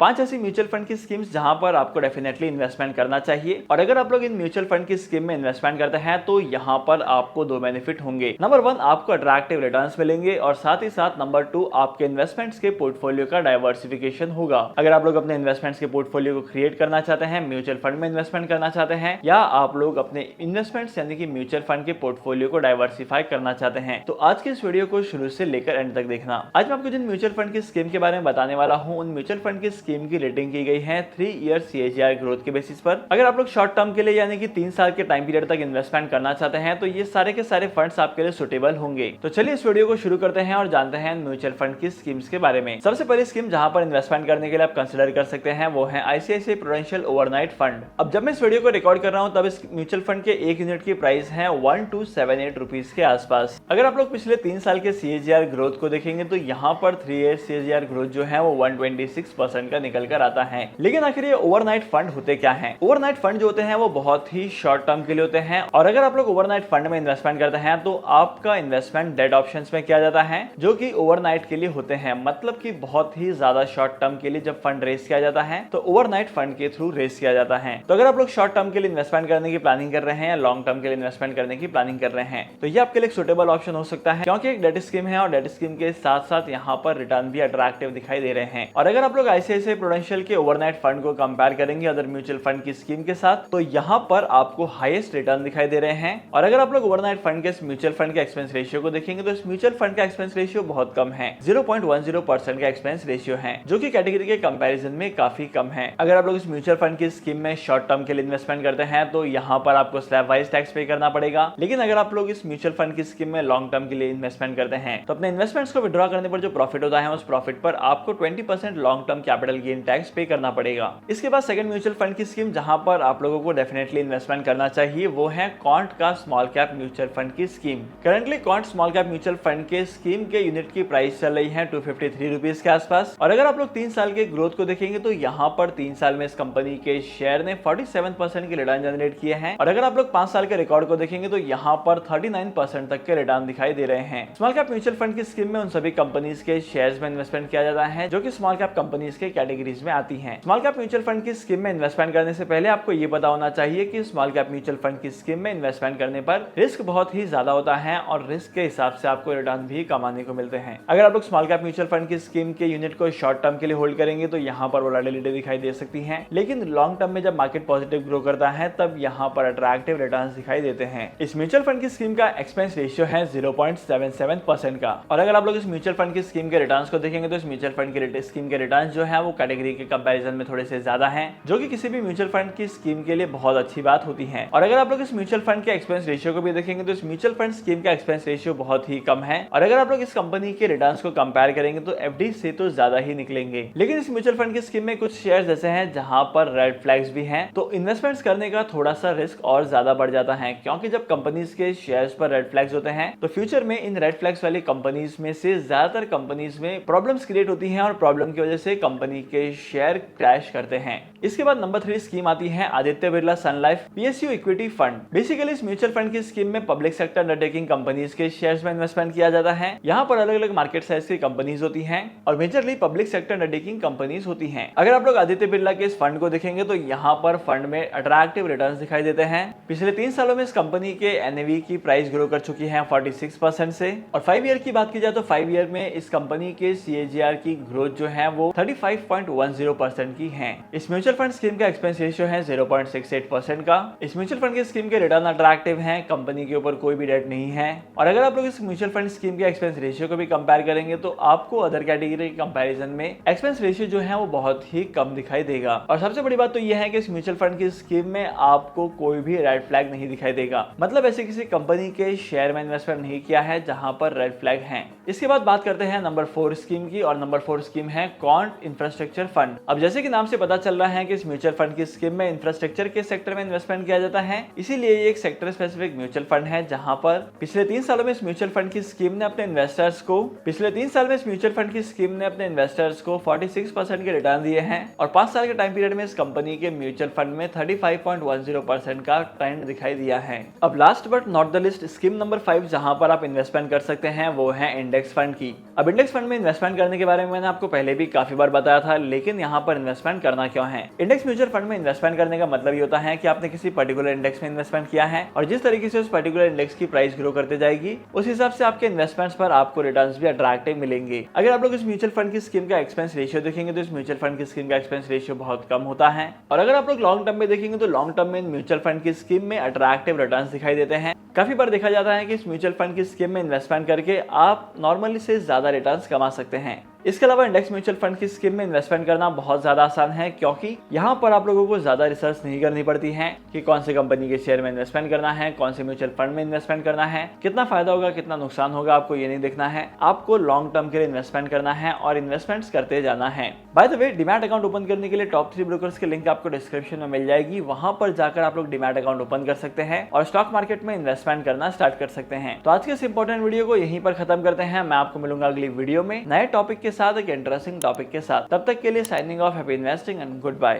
5 ऐसी mutual fund की schemes जहां पर आपको डेफिनेटली इन्वेस्टमेंट करना चाहिए। और अगर आप लोग इन म्यूचुअल फंड की स्कीम में इन्वेस्टमेंट करते हैं तो यहां पर आपको दो बेनिफिट होंगे। नंबर 1, आपको अट्रैक्टिव रिटर्न्स मिलेंगे और साथ ही साथ नंबर 2, आपके इन्वेस्टमेंट्स के पोर्टफोलियो का डाइवर्सिफिकेशन होगा। अगर आप लोग अपने इन्वेस्टमेंट्स के पोर्टफोलियो को क्रिएट करना चाहते हैं, म्यूचुअल फंड में इन्वेस्टमेंट करना चाहते हैं, या आप लोग अपने इन्वेस्टमेंट्स यानी कि म्यूचुअल फंड के पोर्टफोलियो को डाइवर्सिफाई करना चाहते हैं, तो आज के इस वीडियो को शुरू से लेकर एंड तक देखना। आज मैं आपको जिन म्यूचुअल फंड की स्कीम के बारे में बताने वाला हूं, उन म्यूचुअल फंड की स्कीम की रेटिंग की गई है 3 ईयर CAGR ग्रोथ के बेसिस पर। अगर आप लोग शॉर्ट टर्म के लिए यानी कि 3 साल के टाइम पीरियड तक इन्वेस्टमेंट करना चाहते हैं तो ये सारे के सारे फंड्स आपके लिए सुटेबल होंगे। तो चलिए इस वीडियो को शुरू करते हैं और जानते हैं म्यूचुअल फंड की स्कीम्स के बारे में। सबसे पहली स्कीम जहां पर इन्वेस्टमेंट करने के लिए आप कंसिडर कर सकते हैं वो है ICICI प्रूडेंशियल ओवरनाइट फंड। अब जब मैं इस वीडियो को रिकॉर्ड कर रहा हूं तब इस म्यूचुअल फंड के एक यूनिट की प्राइस है 1278 रुपीज के आसपास। अगर आप लोग पिछले 3 साल के CAGR ग्रोथ को देखेंगे तो यहाँ पर 3 ईयर CAGR ग्रोथ जो है वो 126% का निकल कर आता है। लेकिन आखिर ये ओवरनाइट फंड होते क्या हैं? ओवरनाइट फंड जो होते हैं वो बहुत ही शॉर्ट टर्म के लिए होते हैं और अगर आप लोग ओवरनाइट फंड में इन्वेस्टमेंट करते हैं तो आपका इन्वेस्टमेंट डेट ऑप्शंस में किया जाता है जो कि ओवरनाइट के लिए होते हैं। मतलब कि बहुत ही ज्यादा शॉर्ट टर्म के लिए जब फंड रेस किया जाता है तो ओवरनाइट फंड के थ्रू रेस किया जाता है। तो अगर आप लोग शॉर्ट टर्म के लिए इन्वेस्टमेंट करने की प्लानिंग कर रहे हैं या लॉन्ग टर्म के लिए इन्वेस्टमेंट करने की प्लानिंग कर रहे हैं तो ये आपके लिए सुटेबल ऑप्शन हो सकता है, क्योंकि एक डेट स्कीम है और डेट स्कीम के साथ साथ यहाँ पर रिटर्न भी अट्रैक्टिव दिखाई दे रहे हैं। और अगर आप लोग ICICI प्रूडेंशियल के ओवरनाइट फंड को कंपेयर करेंगे अदर म्यूचुअल फंड की स्कीम के साथ तो यहाँ पर आपको हाईएस्ट रिटर्न दिखाई दे रहे हैं। और अगर आप लोग ओवरनाइट फंड के म्यूचुअल फंड के एक्सपेंस रेशियो को देखेंगे तो इस म्यूचुअल फंड का एक्सपेंस रेशियो बहुत कम है, 0.10% का एक्सपेंस रेशियो है, जो कि कैटेगरी के कंपैरिजन में काफी कम है। अगर आप लोग इस म्यूचुअल फंड की स्कीम में शॉर्ट टर्म के लिए इन्वेस्टमेंट करते हैं तो यहाँ पर आपको स्लैब वाइज टैक्स पे करना पड़ेगा। लेकिन अगर आप लोग इस म्यूचुअल फंड की स्कीम में लॉन्ग टर्म के लिए इन्वेस्टमेंट करते हैं तो अपने इन्वेस्टमेंट्स को विड्रॉ करने पर जो प्रॉफिट होता है उस प्रॉफिट पर आपको 20% long term capital gain tax पे करना पड़ेगा। इसके बाद सेकंड म्यूचुअल फंड की स्कीम जहां पर आप लोगों को डेफिनेटली इन्वेस्टमेंट करना चाहिए वो है क्वांट का स्मॉल कैप म्यूचुअल फंड की scheme. Currently quant small cap mutual fund के स्कीम के यूनिट की प्राइस चल रही है 253 रुपीज के आसपास। और अगर आप लोग 3 साल के ग्रोथ को देखेंगे तो यहाँ पर 3 साल में इस कंपनी के शेयर ने 47% के रिटर्न जनरेट किए हैं। और अगर आप लोग 5 साल के रिकॉर्ड को देखेंगे तो यहाँ पर 39% तक के रिटर्न दिखाई दे रहे हैं। स्मॉल कैप म्यूचुअल फंड की स्कीम में उन सभी कंपनीज के शेयर्स में इन्वेस्टमेंट किया जाता है जो कि स्मॉल कैप कंपनीज के कैटेगरीज में आती हैं। स्मॉल कैप म्यूचुअल फंड की स्कीम में इन्वेस्टमेंट करने से पहले आपको ये पता होना चाहिए कि स्मॉल कैप म्यूचुअल फंड की स्कीम में इन्वेस्टमेंट करने पर रिस्क बहुत ही ज्यादा होता है और रिस्क के हिसाब से आपको रिटर्न भी कमाने को मिलते हैं। अगर आप लोग स्मॉल कैप म्यूचुअल फंड की स्कीम के यूनिट को शॉर्ट टर्म के लिए होल्ड करेंगे तो यहाँ पर वोलेटिलिटी दिखाई दे सकती है, लेकिन लॉन्ग टर्म में जब मार्केट पॉजिटिव ग्रो करता है तब यहाँ पर अट्रैक्टिव रिटर्न दिखाई देते हैं। इस म्यूचुअल फंड की स्कीम का एक्सपेंस रेशियो है 0.77% का। और अगर आप लोग इस म्यूचुअल फंड की स्कीम के रिटर्न्स को देखेंगे तो इस म्यूचुअल फंड की स्कीम के रिटर्न्स जो है वो कैटेगरी के कंपैरिजन में थोड़े से ज्यादा हैं, जो कि किसी भी म्यूचुअल फंड की स्कीम के लिए बहुत अच्छी बात होती है। और अगर आप लोग इस म्यूचुअल फंड के एक्सपेंस रेशियो को भी देखेंगे तो इस म्यूचुअल फंड स्कीम का एक्सपेंस रेशियो बहुत ही कम है। और अगर आप लोग इस कंपनी के रिटर्न्स को कंपेयर करेंगे तो FD से तो ज्यादा ही निकलेंगे। लेकिन इस म्यूचुअल फंड की स्कीम में कुछ शेयर्स ऐसे हैं जहां पर रेड फ्लैग्स भी हैं, तो इन्वेस्टमेंट्स करने का थोड़ा सा रिस्क और ज्यादा बढ़ जाता है, क्योंकि जब कंपनीज के शेयर्स पर रेड फ्लैग्स होते हैं तो फ्यूचर में इन रेड फ्लैग्स वाली कंपनीज में से ज्यादातर कंपनीज में प्रॉब्लम्स क्रिएट होती हैं और प्रॉब्लम की वजह से कंपनी के शेयर क्रैश करते हैं। इसके बाद नंबर 3 स्कीम आती है Aditya Birla sun life PSU equity fund. Basically इस म्यूचुअल फंड की स्कीम में पब्लिक सेक्टर अंडरटेकिंग कंपनीज के शेयर्स में इन्वेस्टमेंट किया जाता है। यहाँ पर अलग अलग मार्केट साइज की कंपनीज होती हैं और majorly public sector undertaking companies होती हैं। अगर आप लोग आदित्य बिरला के इस फंड को देखेंगे तो यहाँ पर फंड में अट्रैक्टिव रिटर्न्स दिखाई देते हैं। पिछले 3 सालों में इस कंपनी के NAV की प्राइस ग्रो कर चुकी है 46% से। और 5 ईयर की बात की जाए तो 5 ईयर में इस कंपनी के CAGR की ग्रोथ जो है वो 35.10% की है। इस म्यूचुअल फंड स्कीम का एक्सपेंस रेशियो है 0.68% का। इस म्यूचुअल फंड की स्कीम के रिटर्न अट्रैक्टिव हैं, कंपनी के ऊपर कोई भी डेट नहीं है। और अगर आप लोग इस म्यूचुअल फंड स्कीम के एक्सपेंस रेशियो को भी कंपेयर करेंगे तो आपको अदर कैटेगरी के कंपैरिजन में एक्सपेंस रेशियो जो है वो बहुत ही कम दिखाई देगा। और सबसे बड़ी बात तो यह है कि इस म्यूचुअल फंड की स्कीम में आपको कोई भी रेड फ्लैग नहीं दिखाई देगा, मतलब ऐसे किसी कंपनी के शेयर में इन्वेस्टमेंट नहीं किया है जहां पर रेड फ्लैग हैं। इसके बाद बात करते हैं नंबर 4 स्कीम की, और नंबर 4 स्कीम है क्वांट इंफ्रास्ट्रक्चर फंड। अब जैसे कि नाम से पता चल रहा है कि इस म्यूचुअल फंड की स्कीम में इंफ्रास्ट्रक्चर के सेक्टर में इन्वेस्टमेंट किया जाता है, इसीलिए ये एक सेक्टर स्पेसिफिक म्यूचुअल फंड है जहां पर पिछले 3 सालों में इस म्यूचुअल फंड की स्कीम ने अपने इन्वेस्टर्स को 46% के रिटर्न दिए हैं। और 5 साल के टाइम पीरियड में इस कंपनी के म्यूचुअल फंड में 35.10% का ट्रेंड दिखाई दिया है। अब last but not the list scheme number 5 जहां पर आप इन्वेस्टमेंट कर सकते हैं वो है इंडेक्स फंड की। अब इंडेक्स फंड में इन्वेस्टमेंट करने के बारे में मैंने आपको पहले भी काफी बार बताया था, था, लेकिन यहाँ पर इन्वेस्टमेंट करना क्यों है। इंडेक्स म्यूचुअल फंड में इन्वेस्टमेंट करने का मतलब ये होता है कि आपने किसी पर्टिकुलर इंडेक्स में इन्वेस्टमेंट किया है और जिस तरीके से उस पर्टिकुलर इंडेक्स की प्राइस ग्रो करते जाएगी उस हिसाब से आपके इन्वेस्टमेंट्स पर आपको रिटर्न्स भी अट्रैक्टिव मिलेंगे। अगर आप लोग इस म्यूचुअल फंड की स्कीम का एक्सपेंस रेशियो देखेंगे तो इस म्यूचुअल फंड की स्कीम का एक्सपेंस रेशियो बहुत कम होता है। और अगर आप लोग लॉन्ग टर्म में देखेंगे तो लॉन्ग टर्म में म्यूचुअल फंड की स्कीम में अट्रैक्टिव रिटर्न्स दिखाई देते हैं। काफी बार देखा जाता है कि इस म्यूचुअल फंड की स्कीम में इन्वेस्टमेंट करके आप नॉर्मली से ज्यादा रिटर्न्स कमा सकते हैं। इसके अलावा इंडेक्स म्यूचुअल फंड की स्कीम में इन्वेस्टमेंट करना बहुत ज्यादा आसान है, क्योंकि यहाँ पर आप लोगों को ज्यादा रिसर्च नहीं करनी पड़ती है कि कौन सी कंपनी के शेयर में इन्वेस्टमेंट करना है, कौन से म्यूचुअल फंड में इन्वेस्टमेंट करना है, कितना फायदा होगा कितना नुकसान होगा, आपको ये नहीं देखना है। आपको लॉन्ग टर्म के लिए इन्वेस्टमेंट करना है और इन्वेस्टमेंट्स करते जाना है। By the way, demat account open करने के लिए टॉप 3 ब्रोकर्स की लिंक आपको डिस्क्रिप्शन में मिल जाएगी। वहां पर जाकर आप लोग डीमैट अकाउंट ओपन कर सकते हैं और स्टॉक मार्केट में इन्वेस्टमेंट करना स्टार्ट कर सकते हैं। तो आज के इस इंपॉर्टेंट वीडियो को यहीं पर खत्म करते हैं। मैं आपको मिलूंगा अगली वीडियो में नए टॉपिक के साथ, एक इंटरेस्टिंग टॉपिक के साथ। तब तक के लिए signing off, happy investing and good bye.